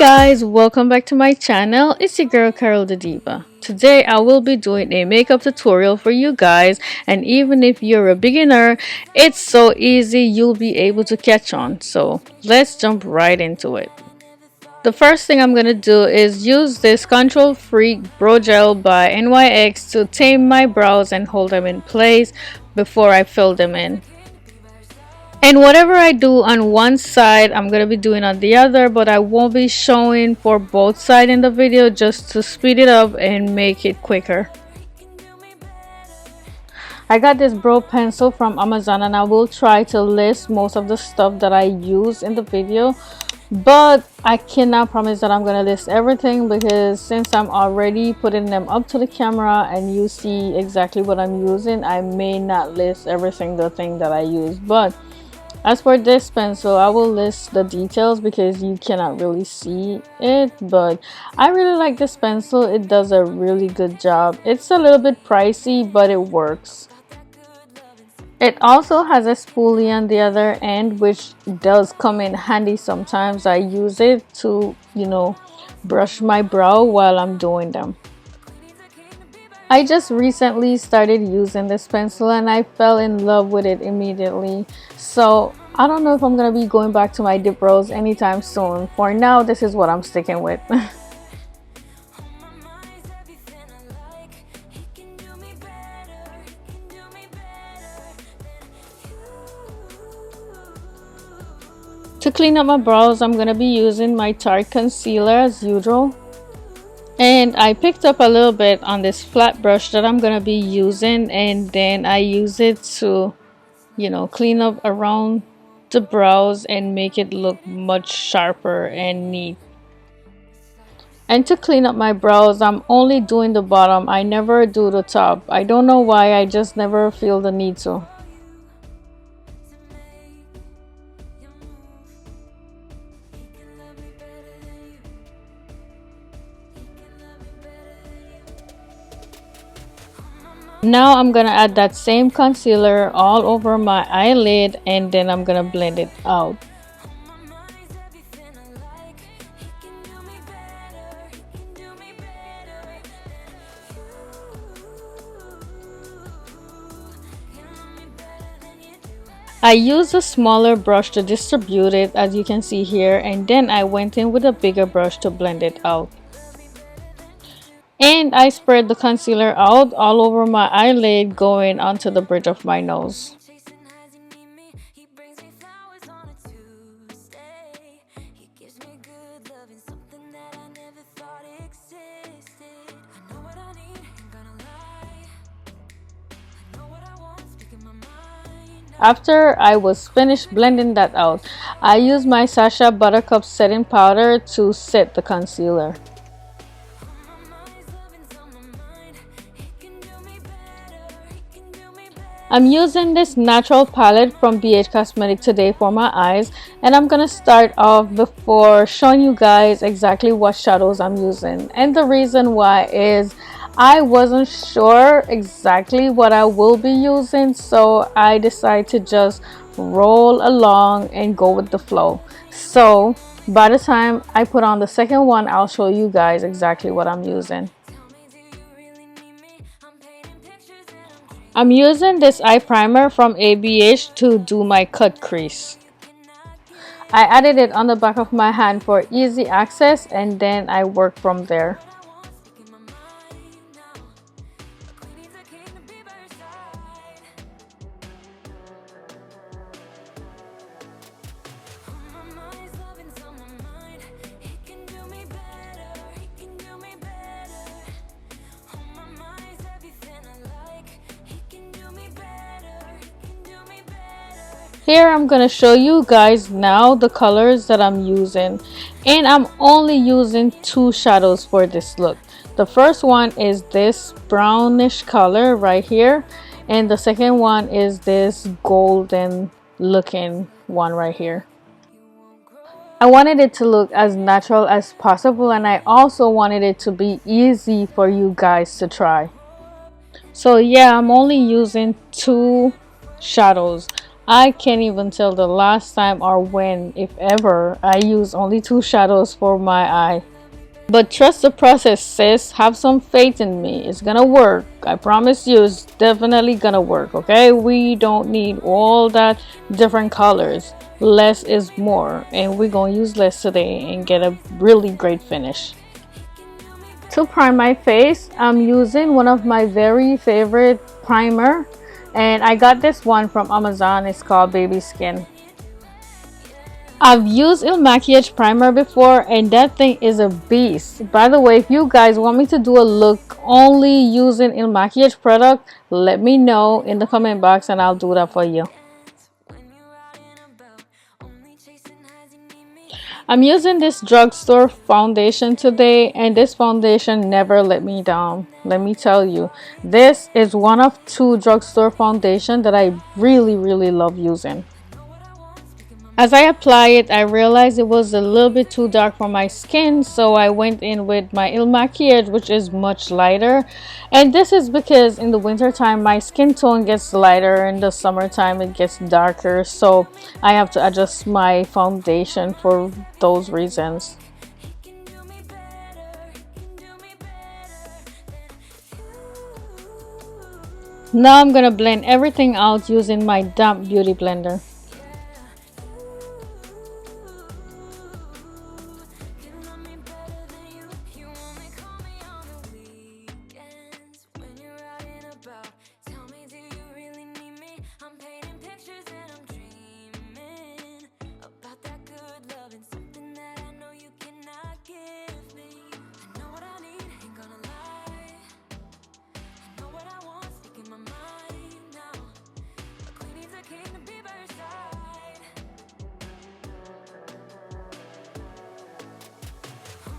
guys, welcome back to my channel. It's your girl Carol the Diva. Today I will be doing a makeup tutorial for you guys, and even if you're a beginner, it's so easy you'll be able to catch on. So let's jump right into it. The first thing I'm gonna do is use this Control Freak Brow Gel by NYX to tame my brows and hold them in place before I fill them in. And whatever I do on one side, I'm going to be doing on the other, but I won't be showing for both sides in the video just to speed it up and make it quicker. I got this brow pencil from Amazon and I will try to list most of the stuff that I use in the video, but I cannot promise that I'm going to list everything because since I'm already putting them up to the camera and you see exactly what I'm using, I may not list every single thing that I use. But as for this pencil, I will list the details because you cannot really see it, but I really like this pencil. It does a really good job. It's a little bit pricey, but it works. It also has a spoolie on the other end, which does come in handy sometimes. I use it to, brush my brow while I'm doing them. I just recently started using this pencil and I fell in love with it immediately. So I don't know if I'm going to be going back to my dip brows anytime soon. For now, this is what I'm sticking with. To clean up my brows, I'm going to be using my Tarte concealer as usual. And I picked up a little bit on this flat brush that I'm going to be using, and then I use it to, clean up around the brows and make it look much sharper and neat. And to clean up my brows, I'm only doing the bottom. I never do the top. I don't know why, I just never feel the need to. Now I'm gonna add that same concealer all over my eyelid and then I'm gonna blend it out. I used a smaller brush to distribute it, as you can see here, and then I went in with a bigger brush to blend it out. And I spread the concealer out all over my eyelid going onto the bridge of my nose. After I was finished blending that out, I used my Sacha Buttercup setting powder to set the concealer. I'm using this natural palette from Cosmetic today for my eyes, and I'm gonna start off before showing you guys exactly what shadows I'm using. And the reason why is I wasn't sure exactly what I will be using, so I decided to just roll along and go with the flow. So by the time I put on the second one, I'll show you guys exactly what I'm using. I'm using this eye primer from ABH to do my cut crease. I added it on the back of my hand for easy access and then I work from there. Here I'm gonna show you guys now the colors that I'm using, and I'm only using two shadows for this look. The first one is this brownish color right here, and the second one is this golden looking one right here. I wanted it to look as natural as possible, and I also wanted it to be easy for you guys to try. So yeah, I'm only using two shadows. I can't even tell the last time or when, if ever, I use only two shadows for my eye. But trust the process, sis. Have some faith in me. It's gonna work. I promise you, it's definitely gonna work, okay? We don't need all that different colors. Less is more. And we're gonna use less today and get a really great finish. To prime my face, I'm using one of my very favorite primer. And I got this one from Amazon. It's called Baby Skin. I've used Il Makiage primer before and that thing is a beast. By the way, if you guys want me to do a look only using Il Makiage product, let me know in the comment box and I'll do that for you. I'm using this drugstore foundation today and this foundation never let me down. Let me tell you, this is one of two drugstore foundation that I really love using. As I apply it, I realized it was a little bit too dark for my skin, so I went in with my Il Makiage, which is much lighter. And this is because in the winter time my skin tone gets lighter, in the summertime it gets darker, so I have to adjust my foundation for those reasons. Now I'm gonna blend everything out using my damp beauty blender.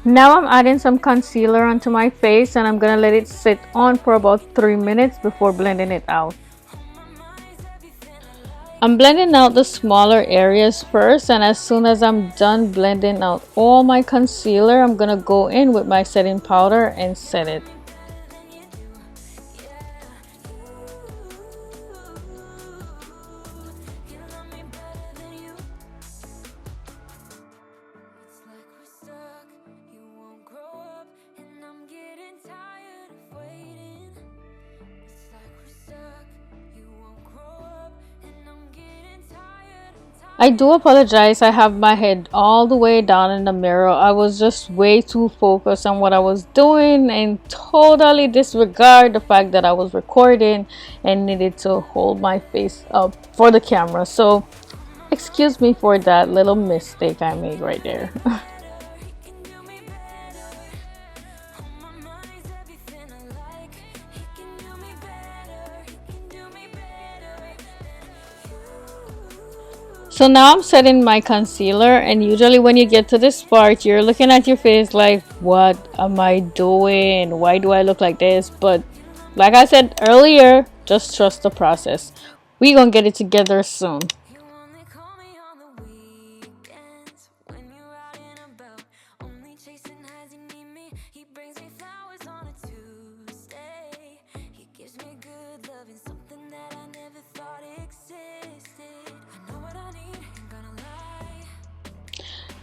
Now I'm adding some concealer onto my face and I'm gonna let it sit on for about 3 minutes before blending it out. I'm blending out the smaller areas first, and as soon as I'm done blending out all my concealer, I'm gonna go in with my setting powder and set it. I do apologize, I have my head all the way down in the mirror. I was just way too focused on what I was doing and totally disregard the fact that I was recording and needed to hold my face up for the camera. So excuse me for that little mistake I made right there. So now I'm setting my concealer, and usually when you get to this part, you're looking at your face like, what am I doing? Why do I look like this? But like I said earlier, just trust the process. We gonna get it together soon.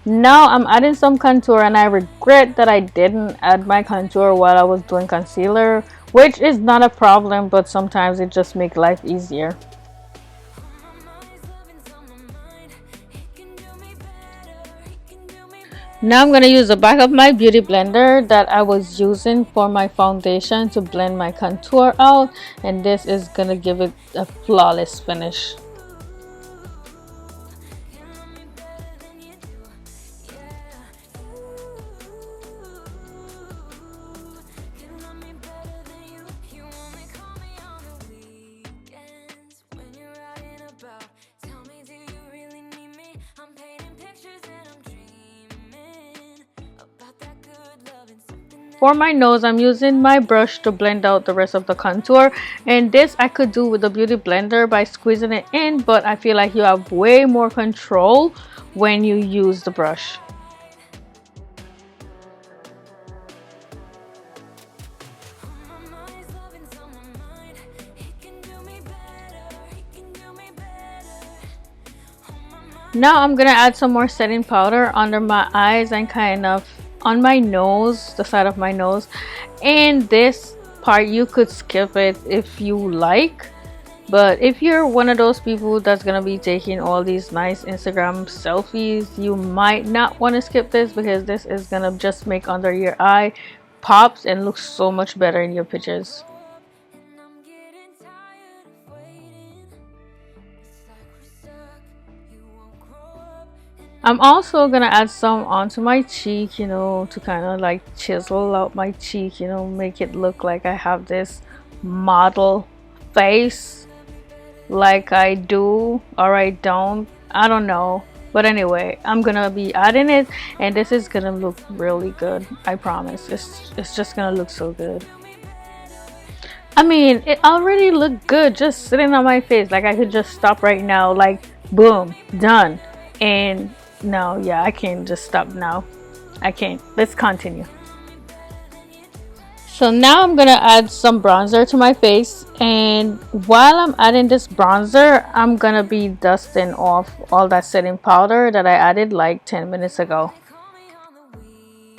Now I'm adding some contour, and I regret that I didn't add my contour while I was doing concealer, which is not a problem, but sometimes it just makes life easier. Now I'm going to use the back of my beauty blender that I was using for my foundation to blend my contour out, and this is going to give it a flawless finish. For my nose, I'm using my brush to blend out the rest of the contour, and this I could do with the beauty blender by squeezing it in, but I feel like you have way more control when you use the brush. Now I'm gonna add some more setting powder under my eyes and kind of on my nose, the side of my nose. And this part you could skip it if you like, but if you're one of those people that's gonna be taking all these nice Instagram selfies, you might not want to skip this, because this is gonna just make under your eye pops and look so much better in your pictures. I'm also gonna add some onto my cheek, you know, to kind of like chisel out my cheek, you know, make it look like I have this model face like I do, or I don't, I don't know. But anyway, I'm gonna be adding it, and this is gonna look really good. I promise. It's just gonna look so good. I mean, it already looked good just sitting on my face. Like I could just stop right now, like boom, done. And no, yeah, I can't just stop now. I can't. Let's continue. So now I'm gonna add some bronzer to my face, and while I'm adding this bronzer, I'm gonna be dusting off all that setting powder that I added like 10 minutes ago.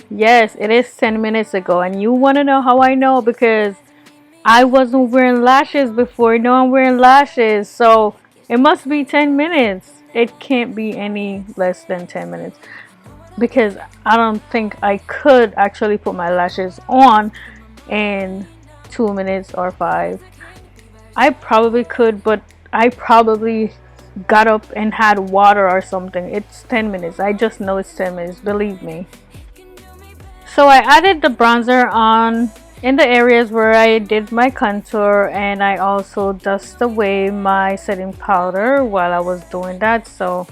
Yes, it is 10 minutes ago, and you wanna know how I know? Because I wasn't wearing lashes before. Now I'm wearing lashes, so it must be 10 minutes. It can't be any less than 10 minutes, because I don't think I could actually put my lashes on in 2 minutes or 5. I probably could, but I probably got up and had water or something. It's 10 minutes. I just know it's 10 minutes, believe me. So I added the bronzer on in the areas where I did my contour, and I also dust away my setting powder while I was doing that. So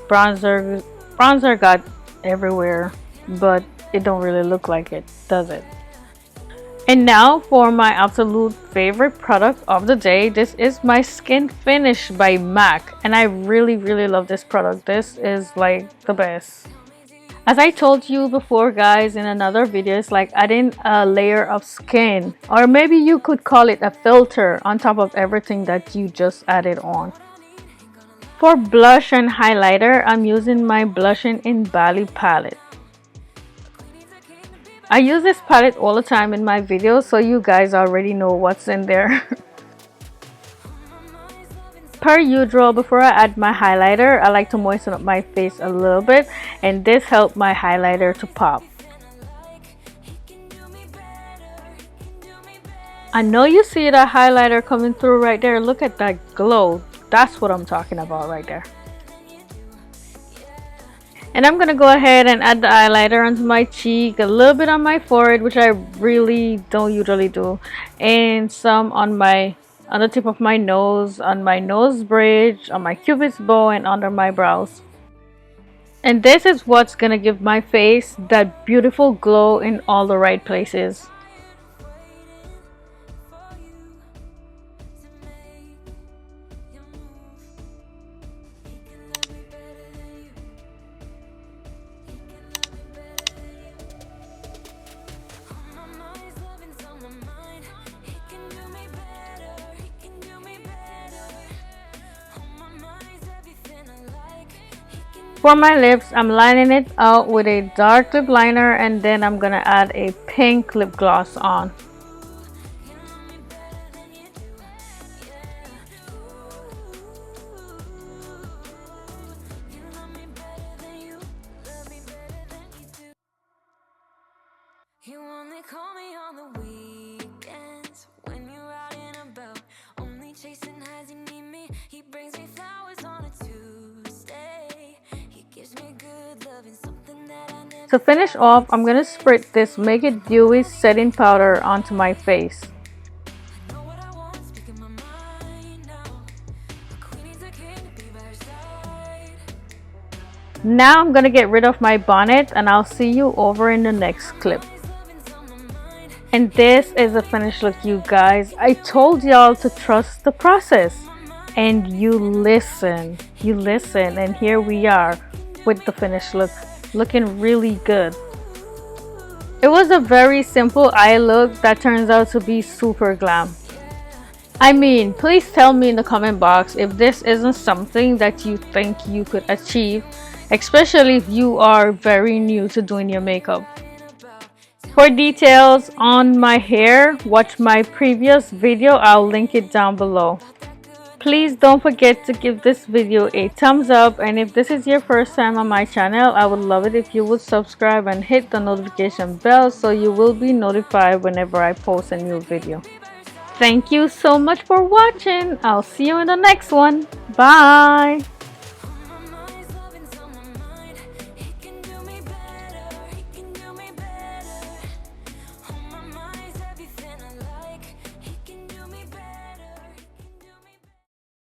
bronzer got everywhere, but it don't really look like it, does it? And now for my absolute favorite product of the day. This is my Skin Finish by MAC, and I really love this product. This is like the best. As I told you before, guys, in another video, it's like adding a layer of skin, or maybe you could call it a filter on top of everything that you just added on. For blush and highlighter, I'm using my Blushing in Bali palette. I use this palette all the time in my videos, so you guys already know what's in there. Per usual, before I add my highlighter, I like to moisten up my face a little bit, and this helped my highlighter to pop. I know you see that highlighter coming through right there. Look at that glow. That's what I'm talking about right there. And I'm gonna go ahead and add the highlighter onto my cheek, a little bit on my forehead, which I really don't usually do, and some on the tip of my nose, on my nose bridge, on my cupid's bow, and under my brows. And this is what's gonna give my face that beautiful glow in all the right places. For my lips, I'm lining it out with a dark lip liner, and then I'm gonna add a pink lip gloss on. You only call me on the weekends when you're out and about, only chasing highs. You need me. He brings me flowers on a Tuesday. He gives me good love and something that I never. To finish off, I'm gonna spritz this Make It Dewy setting powder onto my face. Now I'm gonna get rid of my bonnet, and I'll see you over in the next clip. And this is the finished look, you guys. I told y'all to trust the process, and you listen, and here we are with the finished look, looking really good. It was a very simple eye look that turns out to be super glam. I mean, please tell me in the comment box if this isn't something that you think you could achieve, especially if you are very new to doing your makeup. For details on my hair, watch my previous video. I'll link it down below. Please don't forget to give this video a thumbs up, and if this is your first time on my channel, I would love it if you would subscribe and hit the notification bell so you will be notified whenever I post a new video. Thank you so much for watching. I'll see you in the next one. Bye.